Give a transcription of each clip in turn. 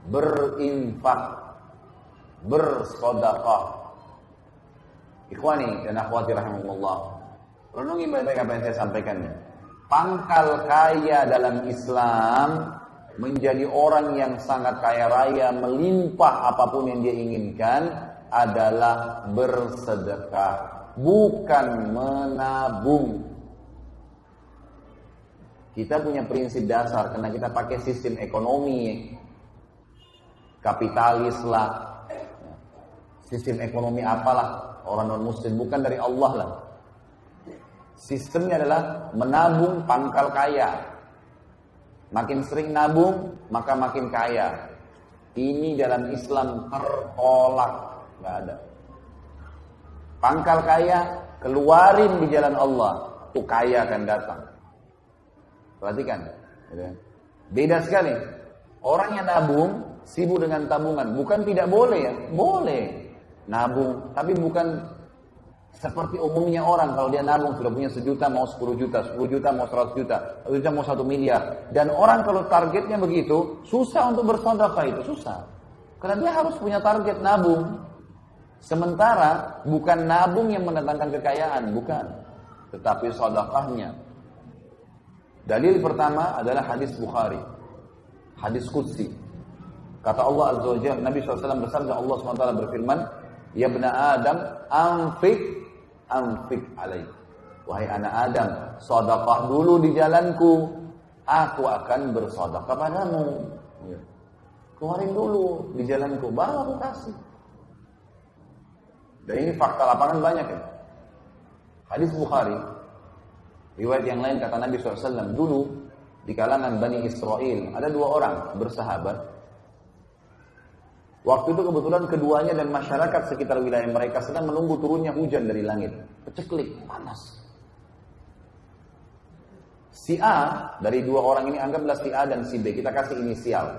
berinfak, bersedekah. Ikhwani dan akhwati rahimakumullah, renungi baik-baik apa yang saya sampaikan. Pangkal kaya dalam Islam, menjadi orang yang sangat kaya raya, melimpah apapun yang dia inginkan, adalah bersedekah, bukan menabung. Kita punya prinsip dasar, karena kita pakai sistem ekonomi kapitalis lah, sistem ekonomi apalah, orang non-muslim, bukan dari Allah lah. Sistemnya adalah menabung pangkal kaya. Makin sering nabung, maka makin kaya. Ini dalam Islam tertolak, nggak ada. Pangkal kaya, keluarin di jalan Allah, tuh kaya akan datang. Perhatikan, beda sekali. Orang yang nabung sibuk dengan tabungan, bukan tidak boleh ya, boleh nabung, tapi bukan seperti umumnya orang. Kalau dia nabung sudah punya 1 juta mau 10 juta, 10 juta mau 100 juta, 1 juta mau 1 miliar. Dan orang kalau targetnya begitu, susah untuk bersedekah, itu susah. Karena dia harus punya target nabung. Sementara bukan nabung yang mendatangkan kekayaan, bukan, tetapi sedekahnya. Dalil pertama adalah hadis Bukhari, hadis Qudsi. Kata Allah Azza wa Jalla, Nabi SAW bersabda, Allah SWT berfirman, ya bna Adam, anfik alaih. Wahai anak Adam, sedekah dulu di jalanku, aku akan bersedekah padamu. Keluarin dulu di jalanku, baru aku kasih. Dan ini fakta lapangan banyak ya. Hadis Bukhari, riwayat yang lain kata Nabi SAW, dulu di kalangan Bani Israel ada 2 orang bersahabat. Waktu itu kebetulan keduanya dan masyarakat sekitar wilayah mereka sedang menunggu turunnya hujan dari langit. Peceklik, panas. Si A, dari 2 orang ini, anggaplah si A dan si B, kita kasih inisial.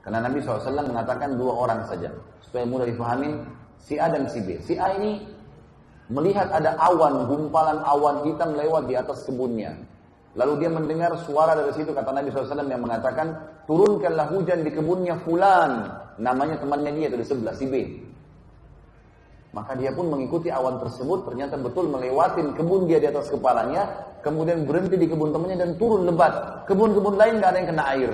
Karena Nabi SAW mengatakan 2 orang saja, supaya mudah dipahamin, si A dan si B. Si A ini melihat ada awan, gumpalan awan hitam lewat di atas kebunnya. Lalu dia mendengar suara dari situ, kata Nabi SAW yang mengatakan, turunkanlah hujan di kebunnya fulan. Namanya temannya dia itu di sebelah, si B. Maka dia pun mengikuti awan tersebut, ternyata betul melewatin kebun dia di atas kepalanya, kemudian berhenti di kebun temannya dan turun lebat. Kebun-kebun lain gak ada yang kena air.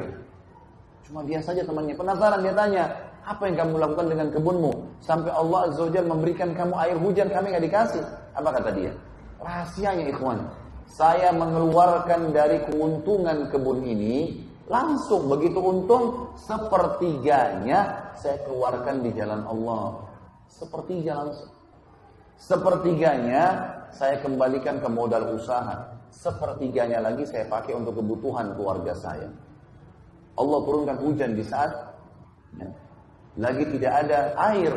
Cuma dia saja temannya, penasaran, dia tanya, apa yang kamu lakukan dengan kebunmu? Sampai Allah Azza wa Jalla memberikan kamu air hujan, kami gak dikasih. Apa kata dia? Rahasianya ikhwan, saya mengeluarkan dari keuntungan kebun ini, langsung begitu untung, sepertiganya saya keluarkan di jalan Allah. Sepertiganya saya kembalikan ke modal usaha. Sepertiganya lagi saya pakai untuk kebutuhan keluarga saya. Allah turunkan hujan di saat lagi tidak ada air.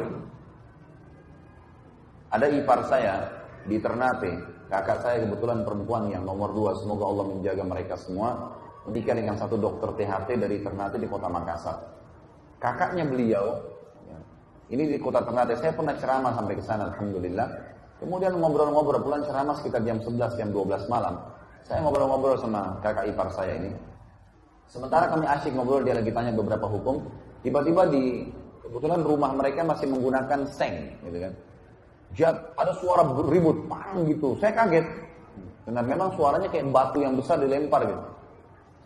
Ada ipar saya di Ternate, kakak saya kebetulan perempuan yang nomor 2, semoga Allah menjaga mereka semua, menikah dengan satu dokter THT dari Ternate di kota Makassar. Kakaknya beliau, ini di kota Ternate, saya pernah ceramah sampai ke sana, alhamdulillah. Kemudian ngobrol-ngobrol, pulang ceramah sekitar jam 11, jam 12 malam. Saya ngobrol-ngobrol sama kakak ipar saya ini. Sementara kami asyik ngobrol, dia lagi tanya beberapa hukum. Tiba-tiba kebetulan rumah mereka masih menggunakan seng, gitu kan. Ada suara ribut, pang gitu. Saya kaget, karena memang suaranya kayak batu yang besar dilempar gitu.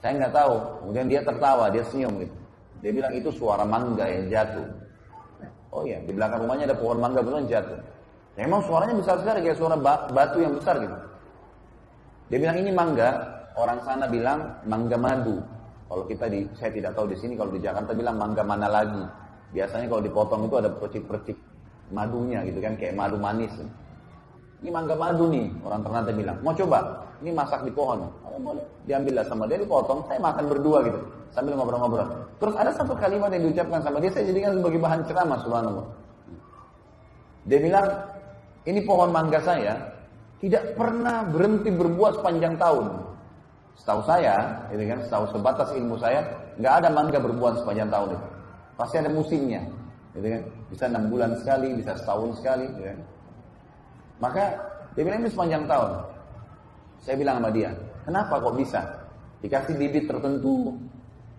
Saya nggak tahu. Kemudian dia tertawa, dia senyum gitu. Dia bilang itu suara mangga yang jatuh. Oh iya, di belakang rumahnya ada pohon mangga betul jatuh. Memang suaranya besar sekali, kayak suara batu yang besar gitu. Dia bilang ini mangga. Orang sana bilang mangga madu. Kalau saya tidak tahu di sini, kalau di Jakarta bilang mangga mana lagi. Biasanya kalau dipotong itu ada percik-percik madunya gitu kan, kayak madu manis. Ini mangga madu nih, orang Ternate bilang. Mau coba? Ini masak di pohon. Oh, boleh. Diambillah sama dia, dipotong. Saya makan berdua gitu, sambil ngobrol-ngobrol. Terus ada satu kalimat yang diucapkan sama dia, saya jadikan sebagai bahan ceramah, subhanallah. Dia bilang, ini pohon mangga saya tidak pernah berhenti berbuah sepanjang tahun. Setahu saya, ini kan, setahu sebatas ilmu saya, nggak ada mangga berbuah sepanjang tahun itu. Pasti ada musimnya, gitu kan? Bisa 6 bulan sekali, bisa setahun sekali, gitu kan? Maka dia bilang ini sepanjang tahun. Saya bilang sama dia, kenapa kok bisa? Dikasih bibit tertentu,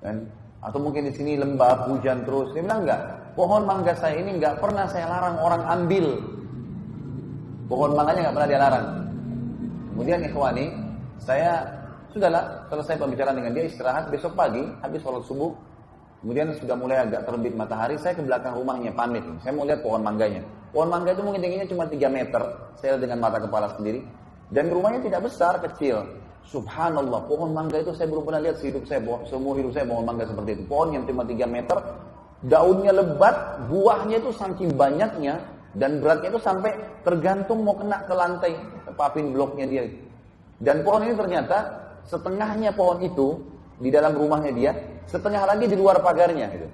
kan? Atau mungkin di sini lembab, hujan terus. Dia bilang enggak. Pohon mangga saya ini enggak pernah saya larang orang ambil. Pohon mangganya enggak pernah dia larang. Kemudian ikhwani, saya sudahlah selesai pembicaraan dengan dia, istirahat. Besok pagi habis sholat subuh, kemudian sudah mulai agak terbit matahari, saya ke belakang rumahnya pamit. Saya mau lihat pohon mangganya. Pohon mangga itu mungkin tingginya cuma 3 meter. Saya lihat dengan mata kepala sendiri. Dan rumahnya tidak besar, kecil. Subhanallah, pohon mangga itu saya belum pernah lihat seumur hidup saya pohon mangga seperti itu. Pohon yang cuma 3 meter, daunnya lebat, buahnya itu saking banyaknya, dan beratnya itu sampai tergantung mau kena ke lantai, papin bloknya dia. Dan pohon ini ternyata setengahnya pohon itu di dalam rumahnya dia, setengah lagi di luar pagarnya. Gitu.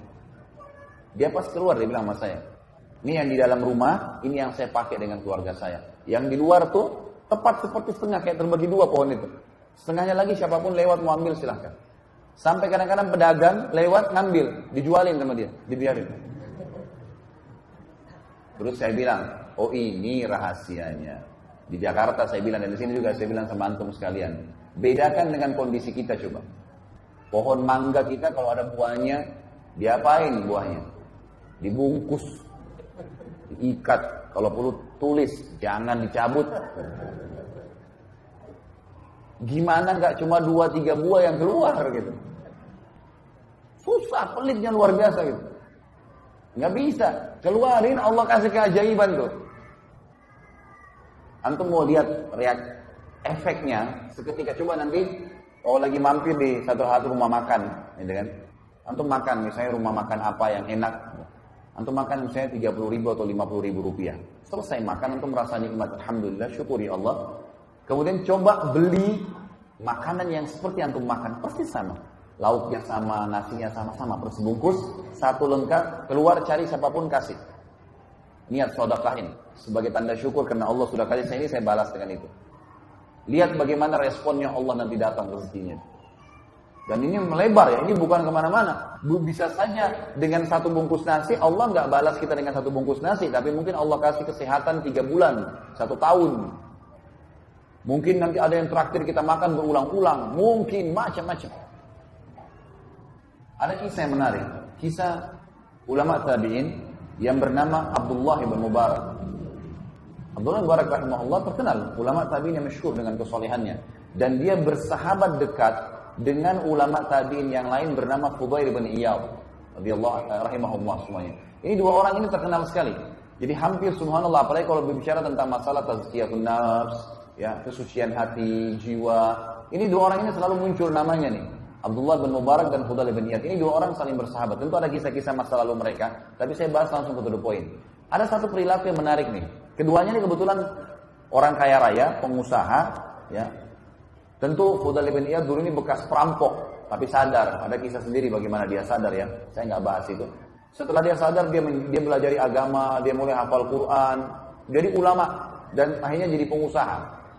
Dia pas keluar, dia bilang sama saya, ini yang di dalam rumah, ini yang saya pakai dengan keluarga saya. Yang di luar tuh tepat seperti setengah, kayak terbagi 2 pohon itu. Setengahnya lagi siapapun lewat mau ambil silahkan. Sampai kadang-kadang pedagang lewat ngambil, dijualin sama dia, dibiarin. Terus saya bilang, oh ini rahasianya. Di Jakarta saya bilang, dan di sini juga saya bilang sama antum sekalian. Bedakan dengan kondisi kita coba. Pohon mangga kita kalau ada buahnya, diapain buahnya? Dibungkus, diikat, kalau perlu tulis, jangan dicabut. Gimana nggak cuma 2-3 buah yang keluar gitu? Susah, pelitnya luar biasa gitu. Nggak bisa, keluarin Allah kasih keajaiban tuh. Antum mau lihat efeknya seketika, coba nanti kalau lagi mampir di satu rumah makan, gitu kan? Antum makan misalnya rumah makan apa yang enak, antum makan misalnya 30.000 atau 50.000 rupiah. Selesai makan, antum merasa nikmat, alhamdulillah, syukuri Allah. Kemudian coba beli makanan yang seperti antum makan, pasti sama. Lauknya sama, nasinya sama-sama, persebungkus, satu lengkap, keluar cari siapapun kasih. Niat sedekahin sebagai tanda syukur karena Allah sudah kasih saya ini, saya balas dengan itu. Lihat bagaimana responnya Allah nanti datang rezekinya. Dan ini melebar ya, ini bukan kemana-mana. Bisa saja dengan satu bungkus nasi, Allah nggak balas kita dengan satu bungkus nasi, tapi mungkin Allah kasih kesehatan 3 bulan, 1 tahun. Mungkin nanti ada yang traktir kita makan berulang-ulang, mungkin macam-macam. Ada kisah yang menarik, kisah ulama tabi'in yang bernama Abdullah bin Mubarak. Abdullah bin Mubarak rahimahullah terkenal ulama tabi'in yang masyhur dengan kesolehannya, dan dia bersahabat dekat dengan ulama tabi'in yang lain bernama Fudail bin Iyad radhiyallahu rahimahullah semuanya. Ini 2 orang ini terkenal sekali. Jadi hampir subhanallah, apalagi kalau berbicara tentang masalah tazkiyatun nafs, ya, kesucian hati, jiwa. Ini 2 orang ini selalu muncul namanya nih. Abdullah bin Mubarak dan Fudail bin Iyad. Ini 2 orang saling bersahabat. Tentu ada kisah-kisah masa lalu mereka, tapi saya bahas langsung ke the point. Ada satu perilaku yang menarik nih. Keduanya ini kebetulan orang kaya raya, pengusaha, ya. Tentu Fudail bin Iyad dulu ini bekas perampok, tapi sadar. Ada kisah sendiri bagaimana dia sadar ya. Saya nggak bahas itu. Setelah dia sadar, dia belajari agama, dia mulai hafal Quran, jadi ulama, dan akhirnya jadi pengusaha.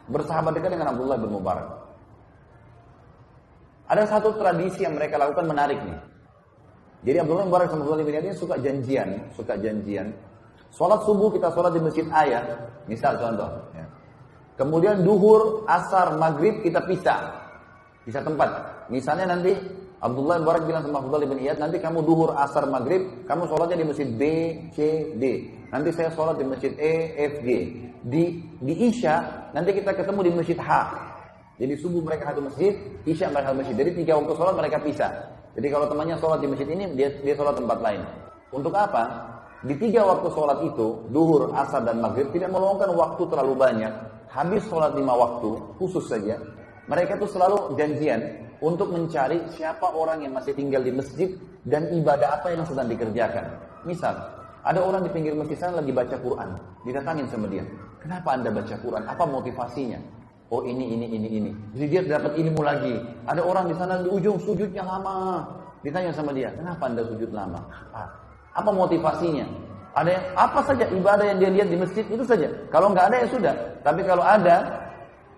Bersahabat dekat dengan Abdullah bin Mubarak. Ada satu tradisi yang mereka lakukan menarik nih. Jadi Abdullah bin Mubarak sama Fudail bin Iyad ini suka janjian. Sholat subuh kita sholat di masjid A, misal contoh. Ya. Kemudian duhur, asar, maghrib kita pisah tempat. Misalnya nanti Abdullah bin Mubarak bilang sama Fudail bin Iyad, nanti kamu duhur, asar, maghrib, kamu sholatnya di masjid B, C, D. Nanti saya sholat di masjid E, F, G. Di Isya, nanti kita ketemu di masjid H. Jadi subuh mereka satu masjid, Isya mereka satu masjid. Jadi 3 waktu sholat mereka pisah. Jadi kalau temannya sholat di masjid ini, dia sholat tempat lain. Untuk apa? Di 3 waktu sholat itu, duhur, asar, dan maghrib, tidak meluangkan waktu terlalu banyak. Habis sholat 5 waktu, khusus saja, mereka itu selalu janjian untuk mencari siapa orang yang masih tinggal di masjid dan ibadah apa yang sedang dikerjakan. Misal, ada orang di pinggir masjid sana lagi baca Quran, didatangin sama dia. Kenapa anda baca Quran? Apa motivasinya? Oh ini. Jadi dia dapat ilmu lagi. Ada orang di sana di ujung sujudnya lama. Ditanya sama dia, kenapa anda sujud lama? Apa motivasinya? Ada yang apa saja ibadah yang dia lihat di masjid itu saja. Kalau nggak ada ya sudah. Tapi kalau ada,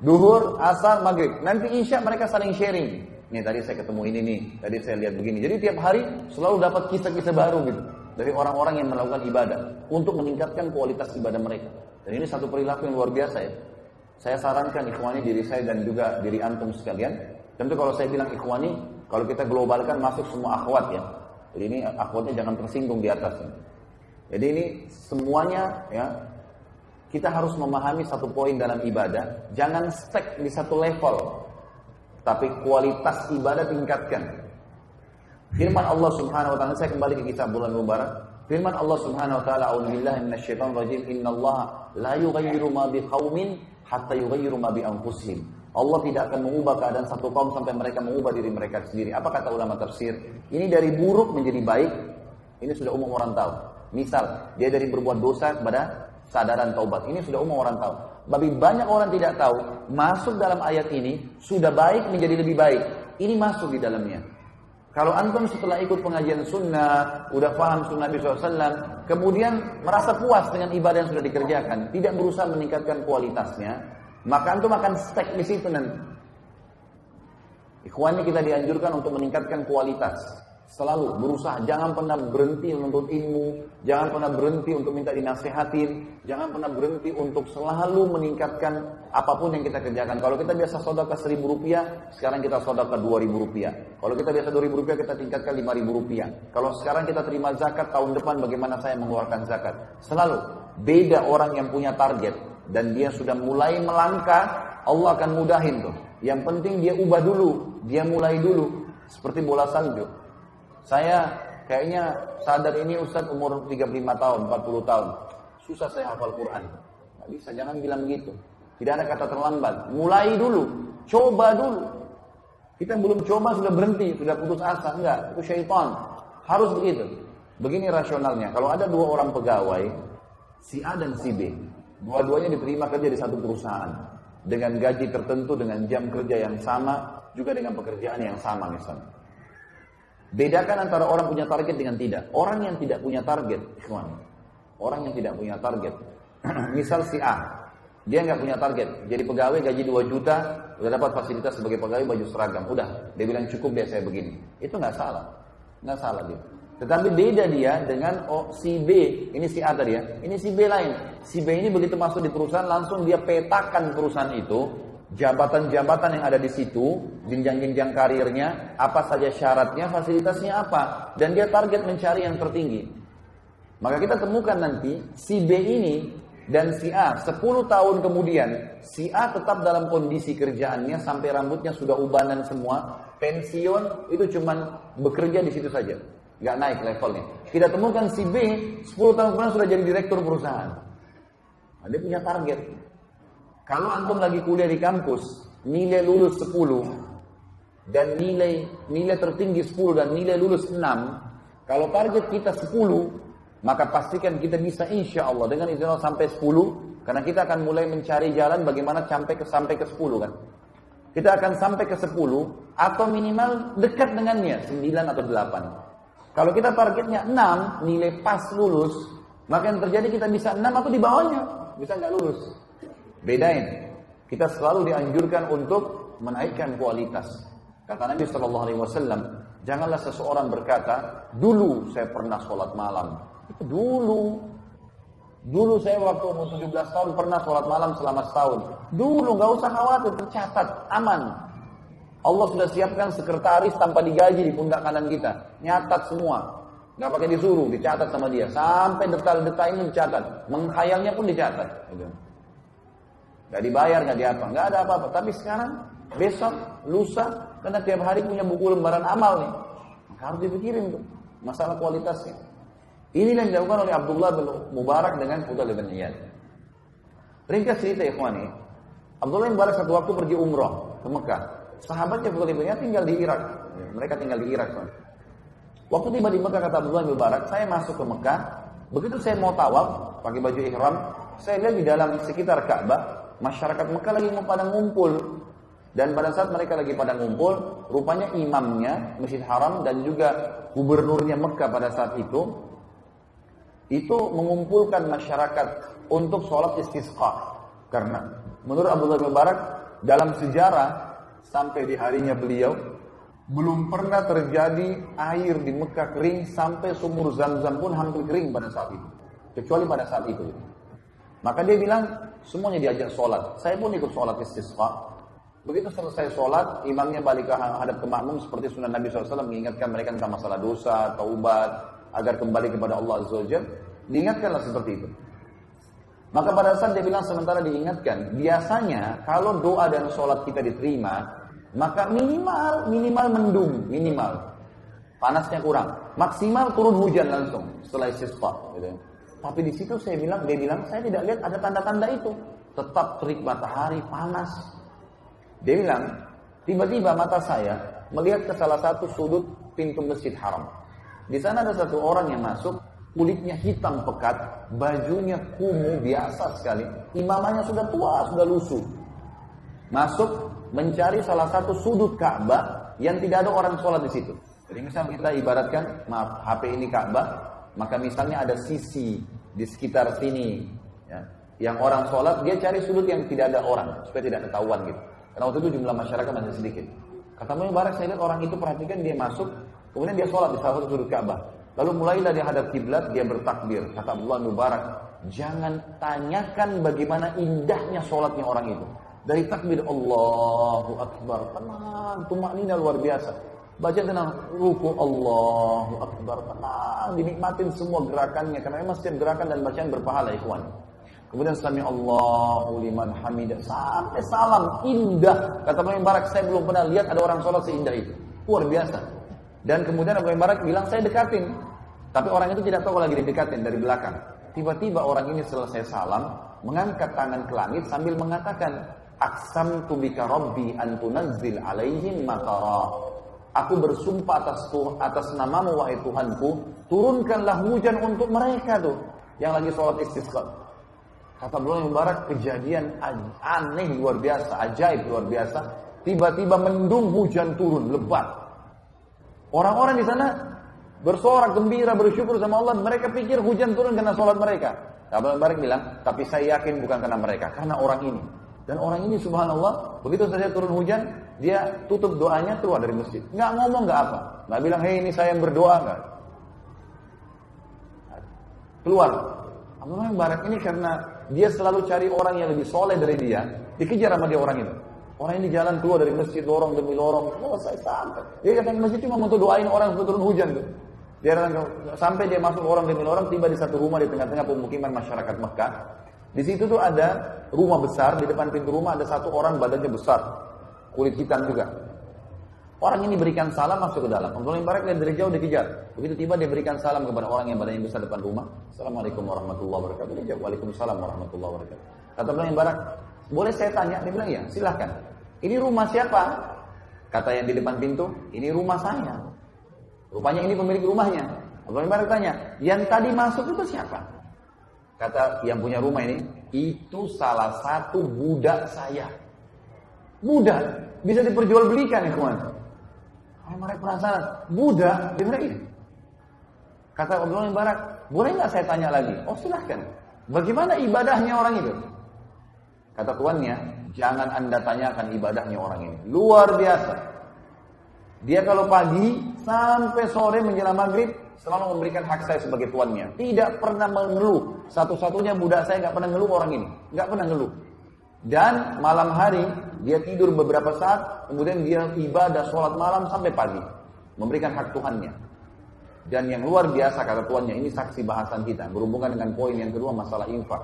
duhur, asar, maghrib, nanti isya mereka saling sharing. Nih tadi saya ketemu ini nih, tadi saya lihat begini. Jadi tiap hari selalu dapat kisah-kisah baru gitu dari orang-orang yang melakukan ibadah untuk meningkatkan kualitas ibadah mereka. Dan ini satu perilaku yang luar biasa ya. Saya sarankan ikhwani diri saya dan juga diri antum sekalian. Tentu kalau saya bilang ikhwani, Kalau kita globalkan masuk semua akhwat ya. Jadi ini akhwatnya jangan tersinggung di atas. Jadi ini semuanya ya, kita harus memahami satu poin dalam ibadah, jangan stuck di satu level, tapi kualitas ibadah tingkatkan. Firman Allah Subhanahu wa taala, saya kembali ke kitab bulan Mubarak. Firman Allah Subhanahu wa taala, "A'udzubillahi minasyaitonir rajim. Innallaha la yughayyiru ma biqaumin hatta yughayyiru ma bi anfusihim." Allah tidak akan mengubah keadaan satu kaum sampai mereka mengubah diri mereka sendiri. Apa kata ulama tafsir? Ini dari buruk menjadi baik. Ini sudah umum orang tahu. Misal, dia dari berbuat dosa kepada sadaran taubat. Ini sudah umum orang tahu. Tapi banyak orang tidak tahu, masuk dalam ayat ini, sudah baik menjadi lebih baik. Ini masuk di dalamnya. Kalau antum setelah ikut pengajian sunnah, udah paham sunnah Nabi SAW, kemudian merasa puas dengan ibadah yang sudah dikerjakan, tidak berusaha meningkatkan kualitasnya, maka antum akan stuck di situ nanti. Ikhwani, kita dianjurkan untuk meningkatkan kualitas. Selalu berusaha, jangan pernah berhenti menuntut ilmu, jangan pernah berhenti untuk minta dinasihatin, jangan pernah berhenti untuk selalu meningkatkan apapun yang kita kerjakan. Kalau kita biasa sedekah Rp1.000, sekarang kita sedekah Rp2.000. Kalau kita biasa Rp2.000, kita tingkatkan Rp5.000. Kalau sekarang kita terima zakat, tahun depan bagaimana saya mengeluarkan zakat. Selalu beda orang yang punya target dan dia sudah mulai melangkah, Allah akan mudahin tuh. Yang penting dia ubah dulu, dia mulai dulu, seperti bola salju. Saya kayaknya sadar ini Ustaz umur 35 tahun, 40 tahun. Susah saya hafal Quran. Nggak bisa, jangan bilang gitu. Tidak ada kata terlambat. Mulai dulu, coba dulu. Kita belum coba sudah berhenti, sudah putus asa. Enggak, itu syaitan. Harus begitu. Begini rasionalnya, kalau ada dua orang pegawai, si A dan si B, dua-duanya diterima kerja di satu perusahaan. Dengan gaji tertentu, dengan jam kerja yang sama, juga dengan pekerjaan yang sama misalnya. Bedakan antara orang punya target dengan tidak. Orang yang tidak punya target, ikhwan. Orang yang tidak punya target. Misal si A, dia nggak punya target. Jadi pegawai gaji 2 juta, udah dapat fasilitas sebagai pegawai baju seragam. Udah, dia bilang cukup biasa saya begini. Itu nggak salah. Nggak salah dia. Tetapi beda dia dengan si B. Ini si A tadi ya. Ini si B lain. Si B ini begitu masuk di perusahaan, langsung dia petakan perusahaan itu. Jabatan-jabatan yang ada di situ, jenjang-jenjang karirnya, apa saja syaratnya, fasilitasnya apa, dan dia target mencari yang tertinggi. Maka kita temukan nanti si B ini dan si A 10 tahun kemudian, si A tetap dalam kondisi kerjaannya sampai rambutnya sudah ubanan semua, pensiun itu cuman bekerja di situ saja, nggak naik levelnya. Kita temukan si B 10 tahun kemudian sudah jadi direktur perusahaan. Nah, dia punya target. Kalau antum lagi kuliah di kampus, nilai lulus 10 dan nilai tertinggi 10 dan nilai lulus 6, kalau target kita 10, maka pastikan kita bisa insya Allah dengan izin Allah sampai 10, karena kita akan mulai mencari jalan bagaimana sampai ke 10 kan. Kita akan sampai ke 10 atau minimal dekat dengannya 9 atau 8. Kalau kita targetnya 6, nilai pas lulus, maka yang terjadi kita bisa 6 atau di bawahnya, bisa nggak lulus. Bedain. Kita selalu dianjurkan untuk menaikkan kualitas. Kata Nabi SAW, janganlah seseorang berkata, dulu saya pernah sholat malam. Itu dulu. Dulu saya waktu umur 17 tahun pernah sholat malam selama setahun. Dulu, gak usah khawatir, tercatat, aman. Allah sudah siapkan sekretaris tanpa digaji di pundak kanan kita. Nyatat semua. Gak pakai disuruh, dicatat sama dia. Sampai detail-detail ini dicatat. Menghayalnya pun dicatat. Gak dibayar, gak diapa, gak ada apa-apa. Tapi sekarang, besok, lusa, karena tiap hari punya buku lembaran amal nih, maka harus dipikirin tuh masalah kualitasnya. Inilah yang dilakukan oleh Abdullah bin Mubarak dengan Fudail bin Iyad. Ringkas cerita ikhwani, Abdullah bin Mubarak satu waktu pergi umrah ke Mekah. Sahabatnya Fudail bin Iyad tinggal di Irak. Mereka tinggal di Irak. Waktu tiba di Mekah, kata Abdullah bin Mubarak, saya masuk ke Mekah. Begitu saya mau tawaf, pakai baju ihram, saya lihat di dalam sekitar Ka'bah, masyarakat Mekah lagi mau pada ngumpul. Dan pada saat mereka lagi pada ngumpul, rupanya imamnya Masjid Haram dan juga gubernurnya Mekah pada saat itu mengumpulkan masyarakat untuk sholat istisqa. Karena menurut Abdullah bin Mubarak, dalam sejarah sampai di harinya beliau, belum pernah terjadi air di Mekah kering sampai sumur Zam-Zam pun hampir kering pada saat itu. Kecuali pada saat itu. Maka dia bilang, semuanya diajak sholat. Saya pun ikut sholat istisqa. Begitu selesai sholat, imamnya balik ke hadap ke makmum seperti sunnah Nabi SAW mengingatkan mereka tentang masalah dosa, taubat, agar kembali kepada Allah Azza wa Jalla. Diingatkanlah seperti itu. Maka pada saat dia bilang sementara diingatkan, biasanya kalau doa dan sholat kita diterima, maka minimal mendung, minimal. Panasnya kurang, maksimal turun hujan langsung setelah istisqa. Gitu. Tapi di situ dia bilang saya tidak lihat ada tanda-tanda itu. Tetap terik matahari, panas. Dia bilang, tiba-tiba mata saya melihat ke salah satu sudut pintu Masjid Haram. Di sana ada satu orang yang masuk, kulitnya hitam pekat, bajunya kumuh biasa sekali. Imamannya sudah tua, sudah lusuh. Masuk mencari salah satu sudut Ka'bah yang tidak ada orang sholat di situ. Jadi misal kita ibaratkan, maaf, HP ini Ka'bah, maka misalnya ada sisi di sekitar sini, ya, yang orang sholat, dia cari sudut yang tidak ada orang, supaya tidak ketahuan gitu. Karena waktu itu jumlah masyarakat masih sedikit. Kata Mubarak, saya lihat orang itu perhatikan dia masuk, kemudian dia sholat di salah satu sudut Ka'bah. Lalu mulailah dia hadap kiblat, dia bertakbir. Kata Abdullah Mubarak, jangan tanyakan bagaimana indahnya sholatnya orang itu. Dari takbir Allahu Akbar, tenang, tumaknina luar biasa. Baca tenang, ruku Allahu Akbar, tenang, dinikmatin semua gerakannya. Karena memang setiap gerakan dan bacaan berpahala, ikhwan. Kemudian sami Allahu liman hamidah, sampai salam indah. Kata Abu Barak, saya belum pernah lihat ada orang sholat seindah itu. Luar biasa. Dan kemudian Abu Barak bilang, saya dekatin. Tapi orang itu tidak tahu lagi didekatin dari belakang. Tiba-tiba orang ini selesai salam, mengangkat tangan ke langit sambil mengatakan, Aqsamtu bika rabbi an tunazzil alaihim matara. Aku bersumpah atas namamu wahai Tuhanku, turunkanlah hujan untuk mereka tuh yang lagi sholat istisqa. Kata Abdullah Mubarak, kejadian aneh luar biasa, ajaib luar biasa. Tiba-tiba mendung, hujan turun, lebat. Orang-orang di sana bersorak gembira, bersyukur sama Allah. Mereka pikir hujan turun karena sholat mereka. Abdullah Mubarak bilang, tapi saya yakin bukan karena mereka, karena orang ini. Dan orang ini subhanallah, begitu saja turun hujan, dia tutup doanya, keluar dari masjid. Nggak ngomong, nggak apa. Nggak bilang, hei ini saya yang berdoa, nggak. Keluar. Abdullah Mubarak ini karena dia selalu cari orang yang lebih soleh dari dia, dikejar sama dia orang itu. Orang ini jalan keluar dari masjid, lorong demi lorong, selesai sampai. Dia datang ke masjid cuma untuk doain orang sebelum turun hujan tuh. Dia datang sampai dia masuk lorong demi lorong, tiba di satu rumah di tengah-tengah pemukiman masyarakat Mekah. Di situ tuh ada rumah besar, di depan pintu rumah ada satu orang badannya besar, kulit hitam juga. Orang ini berikan salam masuk ke dalam. Abdullah Mubarak lihat dari jauh dikejar. Begitu tiba dia berikan salam kepada orang yang badannya besar depan rumah. Assalamualaikum warahmatullahi wabarakatuh. Dia jawab, Waalaikumsalam warahmatullahi wabarakatuh. Kata Abdullah Mubarak, boleh saya tanya? Dia bilang, ya silahkan. Ini rumah siapa? Kata yang di depan pintu, ini rumah saya. Rupanya ini pemilik rumahnya. Abdullah Mubarak tanya, yang tadi masuk itu siapa? Kata yang punya rumah ini, itu salah satu budak saya. Budak bisa diperjualbelikan ya kawan. Mereka penasaran, budak, dia bilang ini. Kata Abdullah Mubarak, boleh nggak saya tanya lagi? Oh silahkan. Bagaimana ibadahnya orang itu? Kata tuannya, jangan anda tanyakan ibadahnya orang ini. Luar biasa. Dia kalau pagi sampai sore menjelang maghrib selalu memberikan hak saya sebagai tuannya. Tidak pernah mengeluh. Satu-satunya budak saya nggak pernah ngeluh orang ini. Nggak pernah ngeluh. Dan malam hari dia tidur beberapa saat, kemudian dia ibadah sholat malam sampai pagi, memberikan hak Tuhannya. Dan yang luar biasa kata tuannya, ini saksi bahasan kita berhubungan dengan poin yang kedua masalah infak.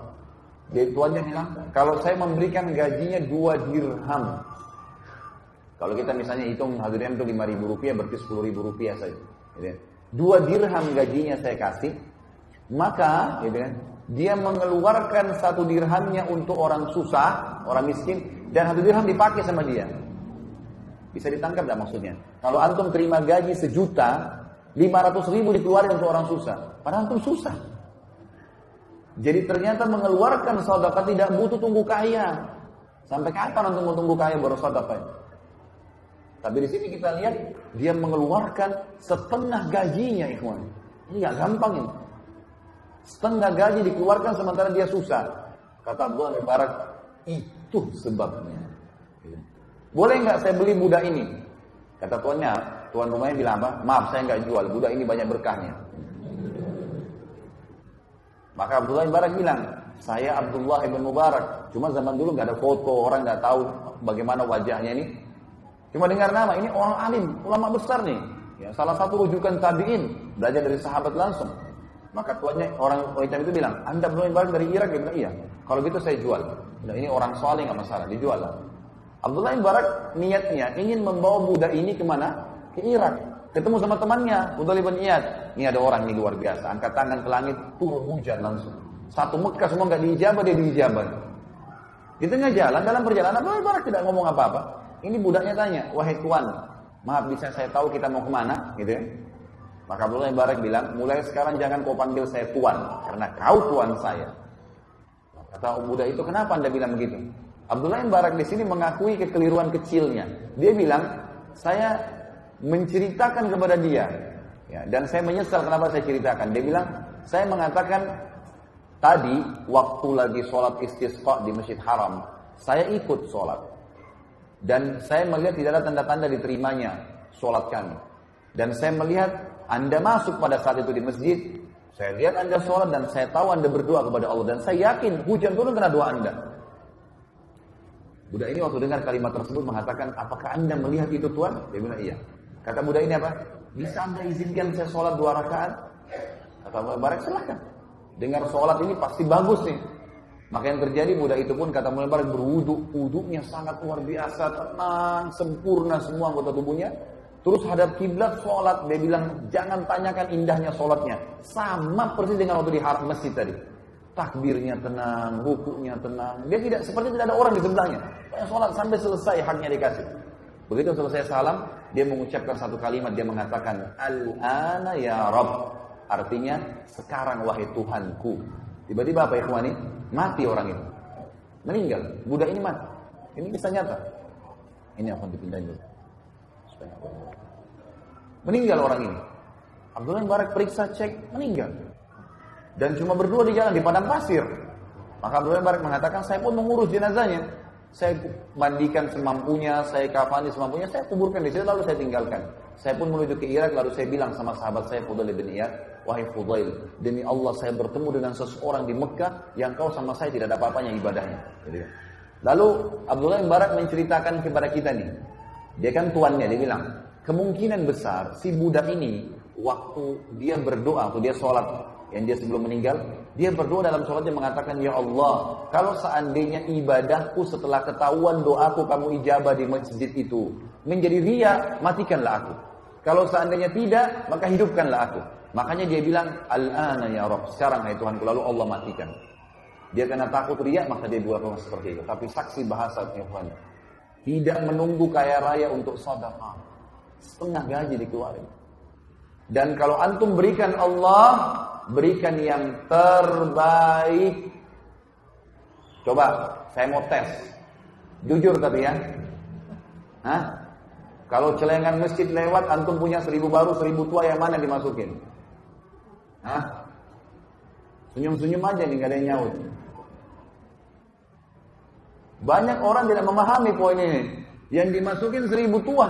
Jadi tuannya bilang, kalau saya memberikan gajinya 2 dirham, kalau kita misalnya hitung dirham itu 5.000 rupiah, berarti 10.000 rupiah saja. 2 dirham gajinya saya kasih, maka gitu kan, dia mengeluarkan 1 dirhamnya untuk orang susah, orang miskin, dan 1 dirham dipakai sama dia. Bisa ditangkap gak maksudnya? Kalau antum terima gaji 1 juta, 500.000 dikeluarkan untuk orang susah. Padahal antum susah. Jadi ternyata mengeluarkan sedekah tidak butuh tunggu kaya. Sampai kapan antum mau tunggu kaya baru sedekah? Tapi di sini kita lihat dia mengeluarkan setengah gajinya, ikhwan. Ini gak gampang ini. Setengah gaji dikeluarkan sementara dia susah. Kata Abdullah Mubarak, itu sebabnya. Boleh nggak saya beli budak ini? Kata tuannya, tuan rumahnya bilang apa? Maaf saya nggak jual, budak ini banyak berkahnya. Maka Abdullah Mubarak bilang, saya Abdullah ibn Mubarak. Cuma zaman dulu nggak ada foto, orang nggak tahu bagaimana wajahnya ini. Cuma dengar nama, ini orang alim, ulama besar nih. Ya, salah satu rujukan tabi'in, belajar dari sahabat langsung. Maka tuannya orang hitam itu bilang, Anda Abdullah ibn Mubarak dari Irak? Dia bilang, iya. Kalau gitu saya jual. Nah, ini orang soleh nggak masalah, dijual lah. Abdullah ibn Mubarak niatnya ingin membawa budak ini kemana? Ke Irak. Ketemu sama temannya, Fudail bin Iyad. Ini ada orang ini luar biasa, angkat tangan ke langit, turun hujan langsung. Satu Mekah semua nggak diijabah, dia diijabah. Di tengah jalan, dalam perjalanan, Abdullah ibn Mubarak tidak ngomong apa-apa. Ini budaknya tanya, wahai tuan, maaf bisa saya tahu kita mau kemana? Gitu ya. Maka Abdullah ibn Mubarak bilang, mulai sekarang jangan kau panggil saya tuan, karena kau tuan saya. Kata budak itu, kenapa Anda bilang begitu? Abdullah ibn Mubarak di sini mengakui kekeliruan kecilnya. Dia bilang, saya menceritakan kepada dia, ya, dan saya menyesal kenapa saya ceritakan. Dia bilang, saya mengatakan tadi waktu lagi sholat istisqa di Masjid Haram, saya ikut sholat dan saya melihat tidak ada tanda-tanda diterimanya sholat kami. Dan saya melihat Anda masuk pada saat itu di masjid. Saya lihat Anda sholat dan saya tahu Anda berdoa kepada Allah dan saya yakin hujan turun karena doa Anda. Budak ini waktu dengar kalimat tersebut mengatakan, apakah Anda melihat itu Tuan? Dia bilang iya. Kata budak ini apa? Bisa Anda izinkan saya sholat 2 rakaat? Kata Abdullah Mubarak, silahkan. Dengar sholat ini pasti bagus nih. Maka yang terjadi budak itu pun kata Abdullah Mubarak berwudu. Wudunya sangat luar biasa, tenang, sempurna semua anggota tubuhnya. Terus hadap kiblat sholat. Dia bilang jangan tanyakan indahnya sholatnya. Sama persis dengan waktu di masjid tadi. Takbirnya tenang, rukuknya tenang. Dia tidak seperti tidak ada orang di sebelahnya. Sholat sampai selesai haknya dikasih. Begitu selesai salam, dia mengucapkan satu kalimat, dia mengatakan, Al-ana ya Rabb. Artinya, sekarang wahai Tuhanku. Tiba-tiba apa ikhwani? Mati orang itu. Meninggal. Budak ini mati. Ini kisah nyata. Ini akan dipindahin dulu. Meninggal orang ini. Abdullah ibn Mubarak periksa, cek, meninggal. Dan cuma berdua di jalan, di padang pasir. Maka Abdullah ibn Mubarak mengatakan, saya pun mengurus jenazahnya. Saya mandikan semampunya, saya kafani semampunya, saya kuburkan di situ lalu saya tinggalkan. Saya pun menuju ke Irak lalu saya bilang sama sahabat saya Fudail bin Iyad, wahai Fudail, demi Allah saya bertemu dengan seseorang di Mekah yang kau sama saya tidak ada apa-apanya ibadahnya. Lalu Abdullah bin Mubarak menceritakan kepada kita nih, dia kan tuannya, dia bilang, kemungkinan besar si budak ini waktu dia berdoa, waktu dia sholat, yang dia sebelum meninggal, dia berdoa dalam sholatnya mengatakan, ya Allah, kalau seandainya ibadahku setelah ketahuan doaku kamu ijabah di masjid itu menjadi riya, matikanlah aku. Kalau seandainya tidak, maka hidupkanlah aku. Makanya dia bilang, Al-ana ya Rabb, sekarang hai Tuhanku, lalu Allah matikan. Dia karena takut riya, maka dia buat seperti itu. Tapi saksi bahasa Tuhan, tidak menunggu kaya raya untuk sedekah, setengah gaji dikeluarin. Dan kalau antum berikan Allah, berikan yang terbaik. Coba, saya mau tes. Jujur tapi ya. Hah? Kalau celengan masjid lewat, antum punya 1000 baru, 1000 tua, yang mana dimasukin? Hah? Senyum-senyum aja nih, gak ada yang nyaut. Banyak orang tidak memahami poin ini. Yang dimasukin 1000 tua.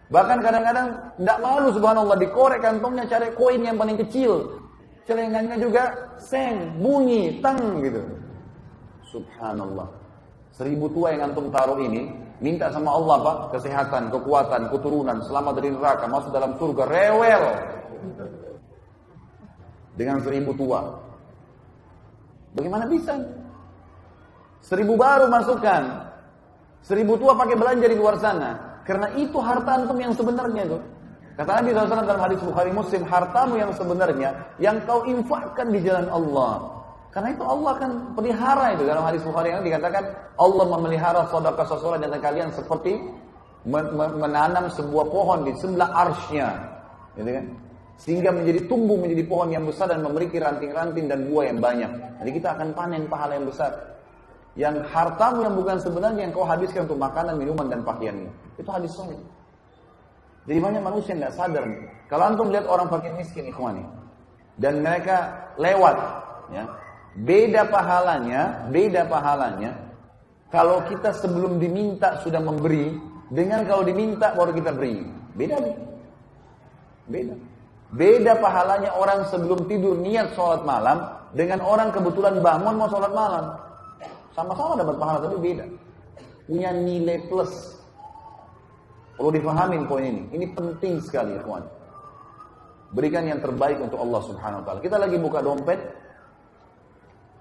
Bahkan kadang-kadang tidak malu subhanallah, dikorek kantongnya cari koin yang paling kecil. Celengannya juga seng, bunyi, tang gitu. Subhanallah. 1000 tua yang antum taruh ini, minta sama Allah Pak, kesehatan, kekuatan, keturunan, selamat dari neraka, masuk dalam surga, rewel. Dengan 1000 tua. Bagaimana bisa? 1000 baru masukkan. 1000 tua pakai belanja di luar sana. Karena itu harta antum yang sebenarnya itu. Kata Nabi SAW dalam hadis Bukhari Muslim, hartamu yang sebenarnya yang kau infakkan di jalan Allah. Karena itu Allah akan pelihara itu. Dalam hadis Bukhari yang dikatakan Allah memelihara sedekah seseorang dari kalian seperti menanam sebuah pohon di sebelah arsy-Nya, gitu kan? Sehingga menjadi tumbuh menjadi pohon yang besar dan memiliki ranting-ranting dan buah yang banyak. Jadi kita akan panen pahala yang besar. Yang hartamu yang bukan sebenarnya yang kau habiskan untuk makanan, minuman dan pakaianmu. Itu hadis sahih. Jadi banyak manusia yang tidak sadar. Kalau antum lihat orang fakir miskin ikhwani, dan mereka lewat, ya, beda pahalanya. Kalau kita sebelum diminta sudah memberi, dengan kalau diminta baru kita beri, beda nih. Beda. Beda pahalanya orang sebelum tidur niat sholat malam dengan orang kebetulan bangun mau sholat malam. Sama-sama dapat pahala tapi beda. Punya nilai plus. Perlu dipahamin poin ini. Ini penting sekali ya kawan. Berikan yang terbaik untuk Allah Subhanahu Wa Taala. Kita lagi buka dompet.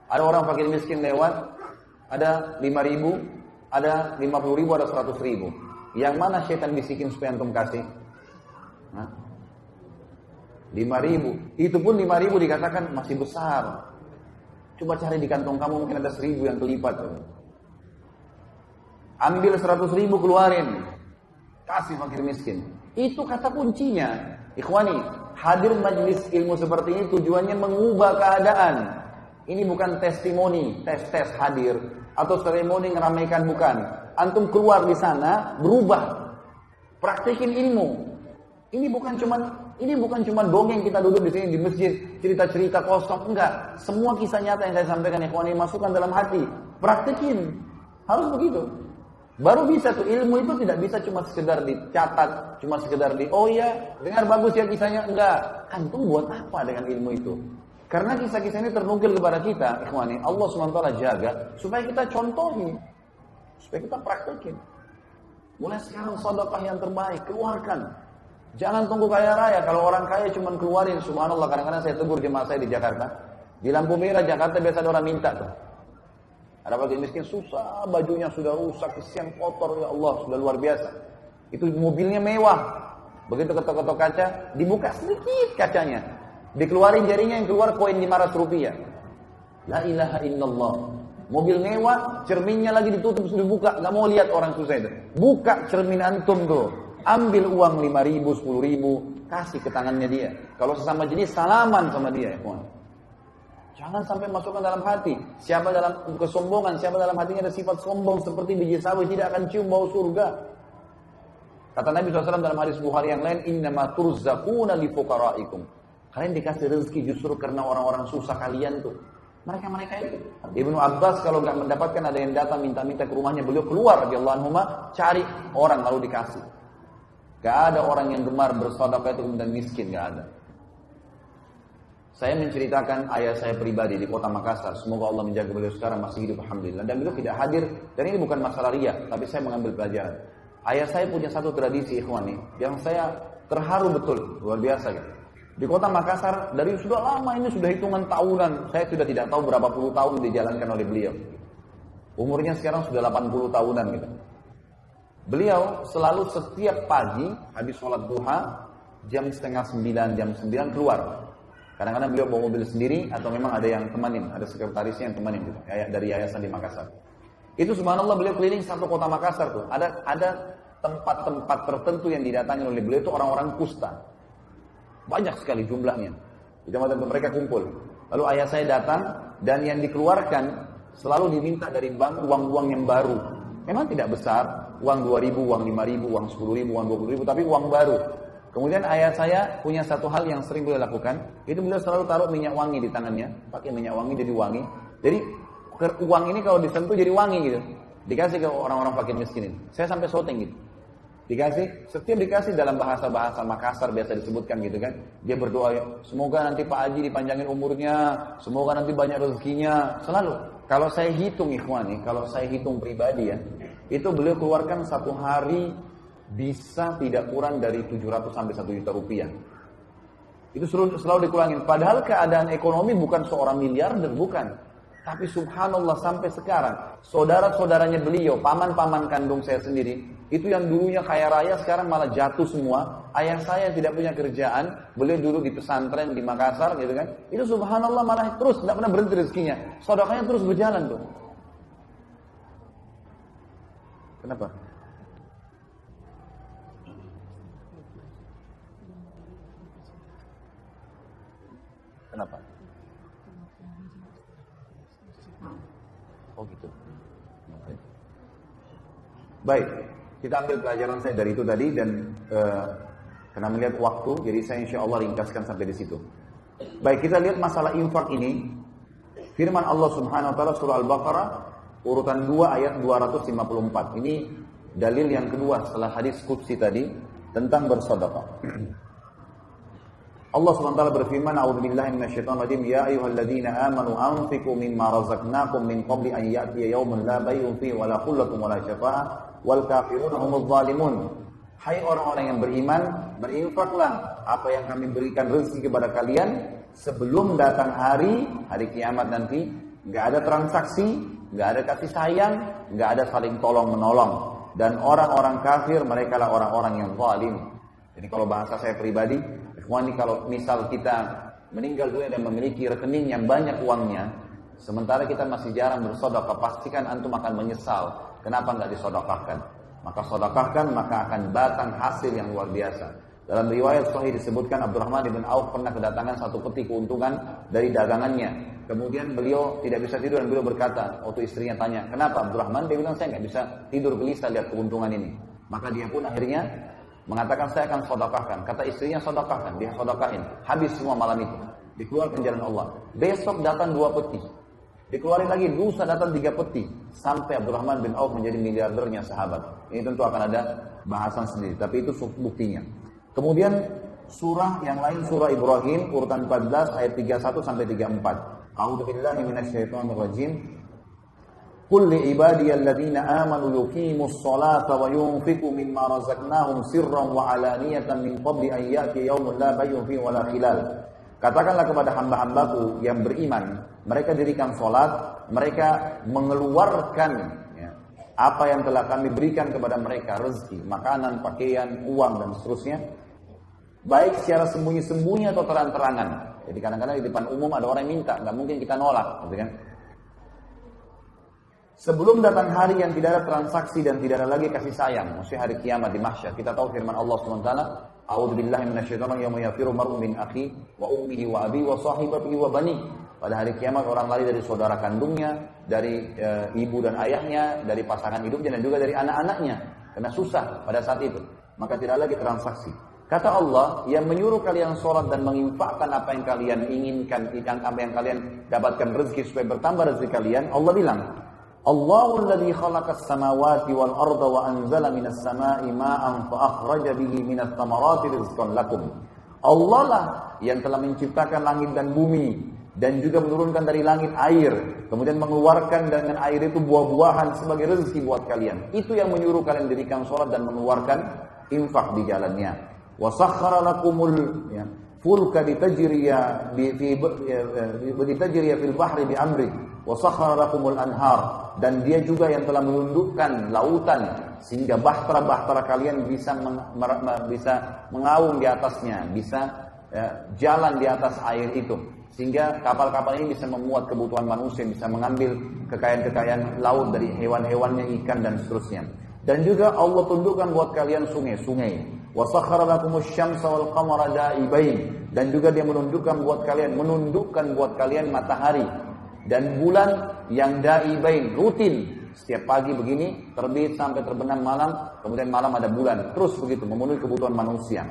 Ada orang fakir miskin lewat. Ada 5.000, ada 50.000, ada 100.000. Yang mana syaitan bisikin supaya antum kasih? 5.000. Itu pun 5.000 dikatakan masih besar. Coba cari di kantong kamu mungkin ada 1.000 yang kelipat. Ambil 100.000 keluarin. Kasih fakir miskin. Itu kata kuncinya. Ikhwani, hadir majlis ilmu seperti ini tujuannya mengubah keadaan. Ini bukan testimoni, tes hadir. Atau seremoni ngeramaikan, bukan. Antum keluar di sana, berubah. Praktekin ilmu. Ini bukan cuma dongeng kita duduk di sini di masjid, cerita-cerita kosong, enggak. Semua kisah nyata yang saya sampaikan ikhwan ini masukkan dalam hati. Praktekin. Harus begitu. Baru bisa tuh, ilmu itu tidak bisa cuma sekedar dicatat, cuma sekedar oh ya, dengar bagus ya kisahnya, enggak. Antum buat apa dengan ilmu itu? Karena kisah-kisah ini ternukil kepada kita, ikhwani, Allah SWT jaga supaya kita contohi, supaya kita praktekin. Mulai sekarang sedekah yang terbaik, keluarkan. Jangan tunggu kaya raya. Kalau orang kaya cuma keluarin, subhanallah, kadang-kadang saya tegur jemaah saya di Jakarta. Di lampu merah Jakarta biasa ada orang minta tuh. Ada fakir miskin susah, bajunya sudah rusak, kesian kotor, ya Allah, sudah luar biasa. Itu mobilnya mewah. Begitu ketok-ketok kaca, dibuka sedikit kacanya. Dikeluarin jarinya, yang keluar koin 500 rupiah. La ilaha illallah. Mobil mewah, cerminnya lagi ditutup, sudah buka, nggak mau lihat orang susah itu. Buka cermin antum tuh. Ambil uang 5.000, 10.000, kasih ke tangannya dia. Kalau sesama jenis, salaman sama dia. Ya, jangan sampai masukkan dalam hati. Siapa dalam kesombongan, siapa dalam hatinya ada sifat sombong seperti biji sawi, tidak akan cium bau surga. Kata Nabi SAW dalam hadis Bukhari yang lain, innama turzaquna li fuqara'ikum. Kalian dikasih rezeki justru karena orang-orang susah kalian tuh. Mereka itu. Ibnu Abbas kalau nggak mendapatkan, ada yang datang minta-minta ke rumahnya, beliau keluar radhiyallahu anhu cari orang lalu dikasih. Gak ada orang yang gemar bersedekah itu kemudian miskin, gak ada. Saya menceritakan ayah saya pribadi di kota Makassar. Semoga Allah menjaga beliau sekarang masih hidup, alhamdulillah. Dan beliau tidak hadir. Dan ini bukan masalah riya, tapi saya mengambil pelajaran. Ayah saya punya satu tradisi ikhwani yang saya terharu betul, luar biasa gitu. Di kota Makassar dari sudah lama, ini sudah hitungan tahunan. Saya sudah tidak tahu berapa puluh tahun dijalankan oleh beliau. Umurnya sekarang sudah 80 tahunan gitu. Beliau selalu setiap pagi habis sholat duha jam 8:30, jam 9 keluar. Kadang-kadang beliau bawa mobil sendiri atau memang ada yang temanin, ada sekretarisnya yang temanin gitu, dari yayasan di Makassar. Itu subhanallah beliau keliling satu kota Makassar tuh. Ada tempat-tempat tertentu yang didatangi oleh beliau itu orang-orang kusta. Banyak sekali jumlahnya. Di tempat-tempat mereka kumpul. Lalu ayah saya datang dan yang dikeluarkan selalu diminta dari bank uang-uang yang baru. Memang tidak besar. Uang 2.000, uang 5.000, uang 10.000, uang 20.000, tapi uang baru. Kemudian ayah saya punya satu hal yang sering beliau lakukan, itu beliau selalu taruh minyak wangi di tangannya, pakai minyak wangi jadi wangi. Jadi uang ini kalau disentuh jadi wangi gitu. Dikasih ke orang-orang fakir miskin ini. Saya sampai syuting gitu. Setiap dikasih dalam bahasa-bahasa Makassar biasa disebutkan gitu kan. Dia berdoa, semoga nanti Pak Haji dipanjangin umurnya, semoga nanti banyak rezekinya, selalu. Kalau saya hitung ikhwani, kalau saya hitung pribadi ya, itu beliau keluarkan satu hari bisa tidak kurang dari 700 sampai 1 juta rupiah. Itu selalu dikurangin. Padahal keadaan ekonomi bukan seorang miliarder, bukan. Tapi subhanallah sampai sekarang, saudara-saudaranya beliau, paman-paman kandung saya sendiri, itu yang dulunya kaya raya sekarang malah jatuh semua. Ayah saya tidak punya kerjaan, beliau dulu di pesantren di Makassar gitu kan. Itu subhanallah malah terus, tidak pernah berhenti rezekinya. Sedekahnya terus berjalan tuh. Kenapa? Kenapa? Oh gitu. Baik, kita ambil pelajaran saya dari itu tadi dan karena melihat waktu, jadi saya insya Allah ringkaskan sampai di situ. Baik, kita lihat masalah infak ini. Firman Allah Subhanahu Wa Taala surah Al-Baqarah urutan 2 ayat 254. Ini dalil yang kedua setelah hadis qudsi tadi tentang bersedekah. Allah SWT berfirman, A'udzubillahi minasyaitonir rajim, ya ayyuhalladzina amanu anfiqu mimma razaqnakum min qabli an ya'tiya yawmun la bay'un fihi wa la khullatun wa la syafa'ah wal kafiruna humudz zalimun. Hai orang-orang yang beriman, berinfaklah apa yang kami berikan rezeki kepada kalian sebelum datang hari kiamat nanti. Enggak ada transaksi, enggak ada kasih sayang, enggak ada saling tolong menolong. Dan orang-orang kafir mereka lah orang-orang yang zalim. Jadi kalau bahasa saya pribadi, ikhwani, kalau misal kita meninggal dunia dan memiliki rekening yang banyak uangnya, sementara kita masih jarang bersedekah, pastikan antum akan menyesal. Kenapa enggak disodokahkan? Maka sodokahkan, maka akan datang hasil yang luar biasa. Dalam riwayat sahih disebutkan Abdurrahman bin Auf pernah kedatangan satu peti keuntungan dari dagangannya. Kemudian beliau tidak bisa tidur dan beliau berkata, waktu istrinya tanya, kenapa Abdurrahman? Dia bilang, saya nggak bisa tidur gelisah lihat keuntungan ini. Maka dia pun akhirnya mengatakan, saya akan sodokahkan. Kata istrinya, sodokahkan. Dia sodokahin. Habis semua malam itu. Dikeluarkan jalan Allah. Besok datang 2 peti. Dikeluarin lagi, lusa datang 3 peti. Sampai Abdurrahman bin Auf menjadi miliardernya sahabat. Ini tentu akan ada bahasan sendiri. Tapi itu buktinya. Kemudian surah yang lain, surah Ibrahim, urutan 14, ayat 31 sampai 34. A'udzubillahi minasyaitonir rajim. Qul li ibadiyalladzina amanu yuqimus salata wa yunfiqu mimma razaqnahum sirran wa alaniyatan min qabli an ya'tiya yawmun la bay'un fihi wa la khilal. Katakanlah kepada hamba-hambaku yang beriman, mereka dirikan salat, mereka mengeluarkan apa yang telah kami berikan kepada mereka, rezeki, makanan, pakaian, uang dan seterusnya, baik secara sembunyi-sembunyi atau terang-terangan. Jadi kadang-kadang di depan umum ada orang yang minta, nggak mungkin kita nolak, gitu kan? Sebelum datang hari yang tidak ada transaksi dan tidak ada lagi kasih sayang, maksudnya hari kiamat di mahsyar. Kita tahu firman Allah SWT, A'udzubillahi minasyaitonir rajim, yawma yafiru mar'un min akhi wa ummihi wa abihi wa sahibatihi wa bani. Pada hari kiamat orang lari dari saudara kandungnya, dari ibu dan ayahnya, dari pasangan hidupnya dan juga dari anak-anaknya. Karena susah pada saat itu. Maka tidak lagi transaksi. Kata Allah, yang menyuruh kalian sholat dan menginfakkan apa yang kalian inginkan, apa yang kalian dapatkan rezeki supaya bertambah rezeki kalian, Allah bilang, Allahul ladzi khalaqas samawati wal arda wa anzala minas samai ma'an fa akhraja bihi minas thamarati rizqan lakum. Allah lah yang telah menciptakan langit dan bumi dan juga menurunkan dari langit air, kemudian mengeluarkan dengan air itu buah-buahan sebagai rezeki buat kalian. Itu yang menyuruh kalian dirikan sholat dan mengeluarkan infak di jalannya. Wa sakhkhara lakumul fulka litajriya fil bahri bi amri wa sakhkhara lakumul anhar, dan dia juga yang telah menundukkan lautan sehingga bahtera-bahtera kalian bisa mengaum di atasnya, bisa jalan di atas air itu, sehingga kapal-kapal ini bisa memuat kebutuhan manusia, bisa mengambil kekayaan-kekayaan laut dari hewan-hewannya, ikan dan seterusnya. Dan juga Allah tundukkan buat kalian sungai-sungai. Wa sakhkhara lakumus syamsa wal qamara da'ibain, dan juga dia menundukkan buat kalian matahari dan bulan yang da'ibain, rutin. Setiap pagi begini terbit sampai terbenam malam, kemudian malam ada bulan, terus begitu memenuhi kebutuhan manusia.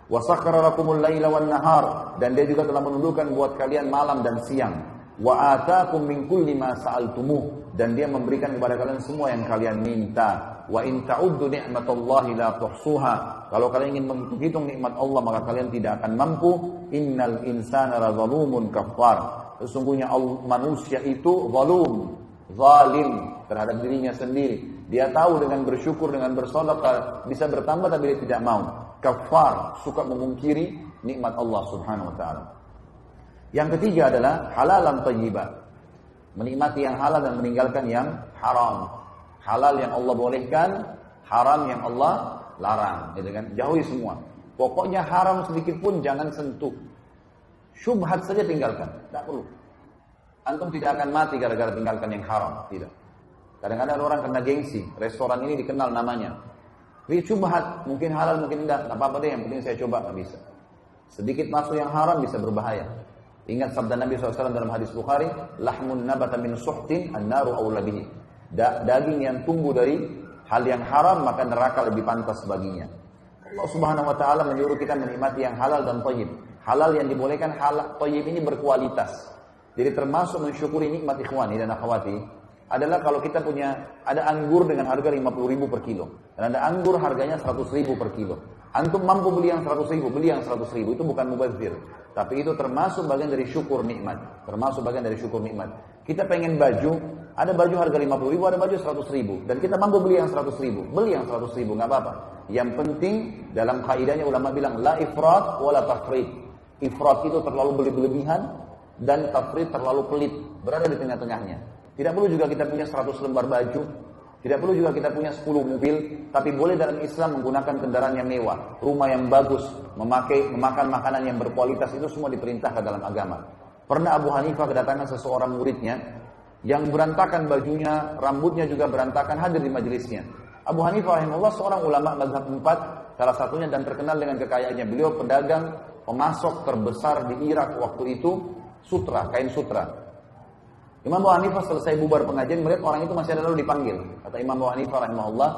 Wa sakhkhara lakumul laila wan nahar, dan dia juga telah menundukkan buat kalian malam dan siang. Wa ataakum min kulli ma sa'altumuh, dan dia memberikan kepada kalian semua yang kalian minta. Wa in ta'uddu ni'matallahi la tuhsuha, kalau kalian ingin menghitung nikmat Allah maka kalian tidak akan mampu. Innal insana lazalumun kafar, sesungguhnya manusia itu zalim terhadap dirinya sendiri. Dia tahu dengan bersyukur, dengan bersedekah bisa bertambah, tapi dia tidak mau. Kafar, suka memungkiri nikmat Allah Subhanahu wa taala. Yang ketiga adalah halalan thayyiban, menikmati yang halal dan meninggalkan yang haram. Halal yang Allah bolehkan, haram yang Allah larang, gitu kan? Jauhi semua. Pokoknya haram sedikit pun jangan sentuh. Syubhat saja tinggalkan, tidak perlu. Antum tidak akan mati gara-gara tinggalkan yang haram, tidak. Kadang-kadang orang kena gengsi, restoran ini dikenal namanya. Ini syubhat, mungkin halal, mungkin tidak, tak apa-apa deh, yang penting saya coba, nggak bisa. Sedikit masuk yang haram bisa berbahaya. Ingat sabda Nabi SAW dalam hadis Bukhari, lahmun nabata min suhtin an-naru awla bihi. Daging yang tumbuh dari hal yang haram, maka neraka lebih pantas baginya. Allah Subhanahu wa taala menyuruh kita menikmati yang halal dan thayyib. Halal yang dibolehkan, halal thayyib ini berkualitas. Jadi termasuk mensyukuri nikmat ikhwani dan akhwati adalah kalau kita punya, ada anggur dengan harga 50.000 per kilo, dan ada anggur harganya 100.000 per kilo. Antum mampu beli yang 100 ribu, beli yang 100 ribu, itu bukan mubazir. Tapi itu termasuk bagian dari syukur nikmat. Termasuk bagian dari syukur nikmat. Kita pengen baju, ada baju harga 50 ribu, ada baju 100 ribu. Dan kita mampu beli yang 100 ribu, beli yang 100 ribu, nggak apa-apa. Yang penting, dalam kaidahnya ulama bilang, la ifrat wala tafrit. Ifrat itu terlalu berlebihan, dan tafrit terlalu pelit. Berada di tengah-tengahnya. Tidak perlu juga kita punya 100 lembar baju, tidak perlu juga kita punya 10 mobil, tapi boleh dalam Islam menggunakan kendaraan yang mewah, rumah yang bagus, memakan makanan yang berkualitas, itu semua diperintahkan dalam agama. Pernah Abu Hanifah kedatangan seseorang muridnya, yang berantakan bajunya, rambutnya juga berantakan, hadir di majelisnya. Abu Hanifah rahimahullah seorang ulama mazhab 4, salah satunya dan terkenal dengan kekayaannya. Beliau pedagang, pemasok terbesar di Irak waktu itu, sutra, kain sutra. Imam Abu Hanifah selesai bubar pengajian, melihat orang itu masih ada lalu dipanggil. Kata Imam Abu Hanifah rahimahullah,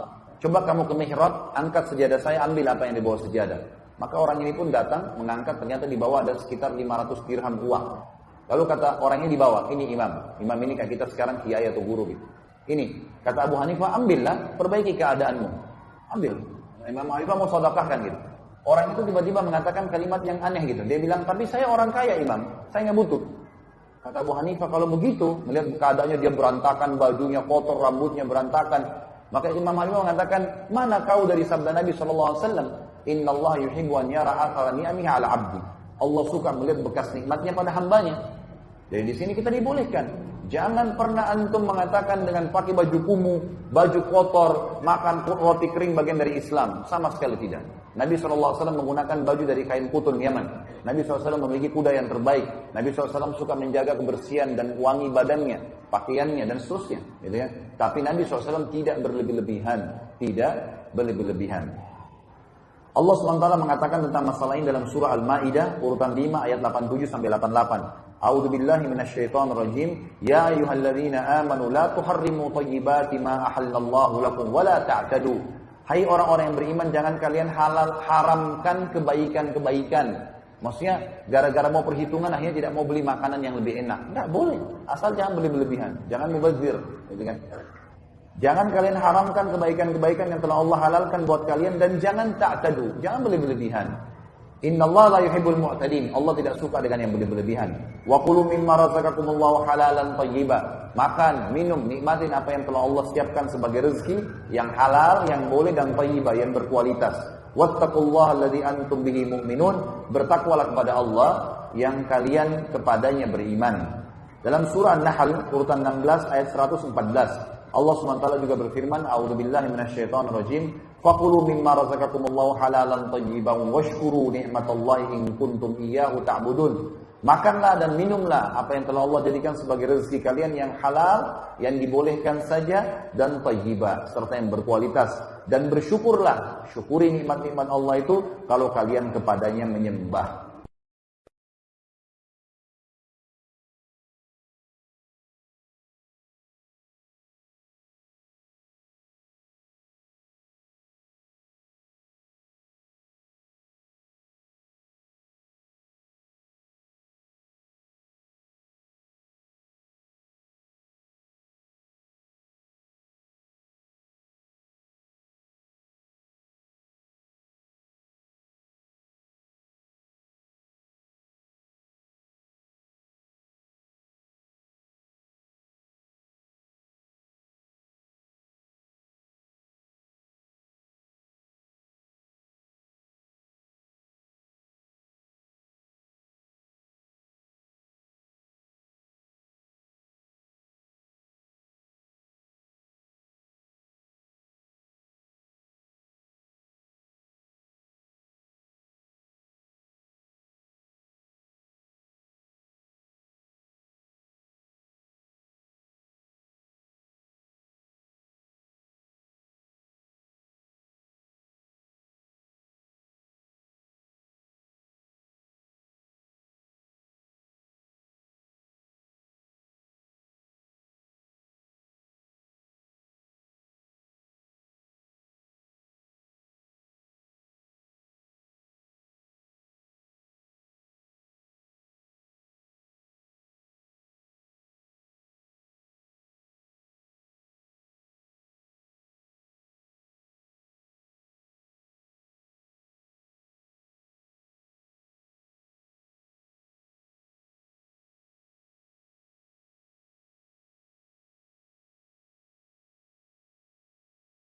coba kamu ke mihrab, angkat sejadah saya, ambil apa yang dibawa sejadah. Maka orang ini pun datang, mengangkat, ternyata di bawah ada sekitar 500 dirham uang. Lalu kata orangnya di bawah, ini imam. Imam ini kayak kita sekarang kiai atau guru gitu. Ini, kata Abu Hanifah, ambillah, perbaiki keadaanmu. Ambil. Imam Abu Hanifah mau sedekahkan gitu. Orang itu tiba-tiba mengatakan kalimat yang aneh gitu. Dia bilang, tapi saya orang kaya imam, saya nggak butuh. Kata Abu Hanifah, kalau begitu, melihat keadaannya dia berantakan, bajunya kotor, rambutnya berantakan. Maka Imam Hanifah mengatakan, mana kau dari sabda Nabi SAW? Inna Allah yuhibbu an yara athara ni'amihi ala abdi. Allah suka melihat bekas nikmatnya pada hambanya. Jadi di sini kita dibolehkan. Jangan pernah antum mengatakan dengan pakai baju kumuh, baju kotor, makan roti kering bagian dari Islam. Sama sekali tidak. Nabi SAW menggunakan baju dari kain kutun Yaman. Nabi SAW memiliki kuda yang terbaik. Nabi SAW suka menjaga kebersihan dan wangi badannya, pakaiannya dan seterusnya. Gitu ya. Tapi Nabi SAW tidak berlebih-lebihan. Tidak berlebih-lebihan. Allah SWT mengatakan tentang masalah ini dalam surah Al-Ma'idah urutan 5 ayat 87-88. A'udzu billahi minasyaitonir rajim. Ya ayyuhalladzina amanu la tuharrimu thayyibati ma ahallallahu lakum wa la ta'tadu. Hai orang-orang yang beriman, jangan kalian haramkan kebaikan-kebaikan. Maksudnya gara-gara mau perhitungan akhirnya tidak mau beli makanan yang lebih enak. Enggak boleh, asal jangan beli berlebihan, jangan mubazir, gitu kan? Jangan kalian haramkan kebaikan-kebaikan yang telah Allah halalkan buat kalian, dan jangan ta'tadu, jangan beli berlebihan. Innallaha la yuhibbul mu'tadin. Allah tidak suka dengan yang berlebihan. Wa kulu mimma razaqakumullahu halalan thayyiba. Makan, minum, nikmatin apa yang telah Allah siapkan sebagai rezeki yang halal, yang boleh dan thayyiba, yang berkualitas. Wattaqullaha alladzi antum bihi mu'minun. Bertakwalah kepada Allah yang kalian kepadanya beriman. Dalam surah An-Nahl urutan 16 ayat 114. Allah SWT juga berfirman, A'udzubillahi minasyaitonir rajim. Faqulu mimma razaqakumullahu halalan thayyiban washkuru ni'matallahi in kuntum iyyahu ta'budun. Makanlah dan minumlah apa yang telah Allah jadikan sebagai rezeki kalian yang halal, yang dibolehkan saja, dan thayyibah, serta yang berkualitas. Dan bersyukurlah, syukuri nikmat-nikmat Allah itu kalau kalian kepadanya menyembah.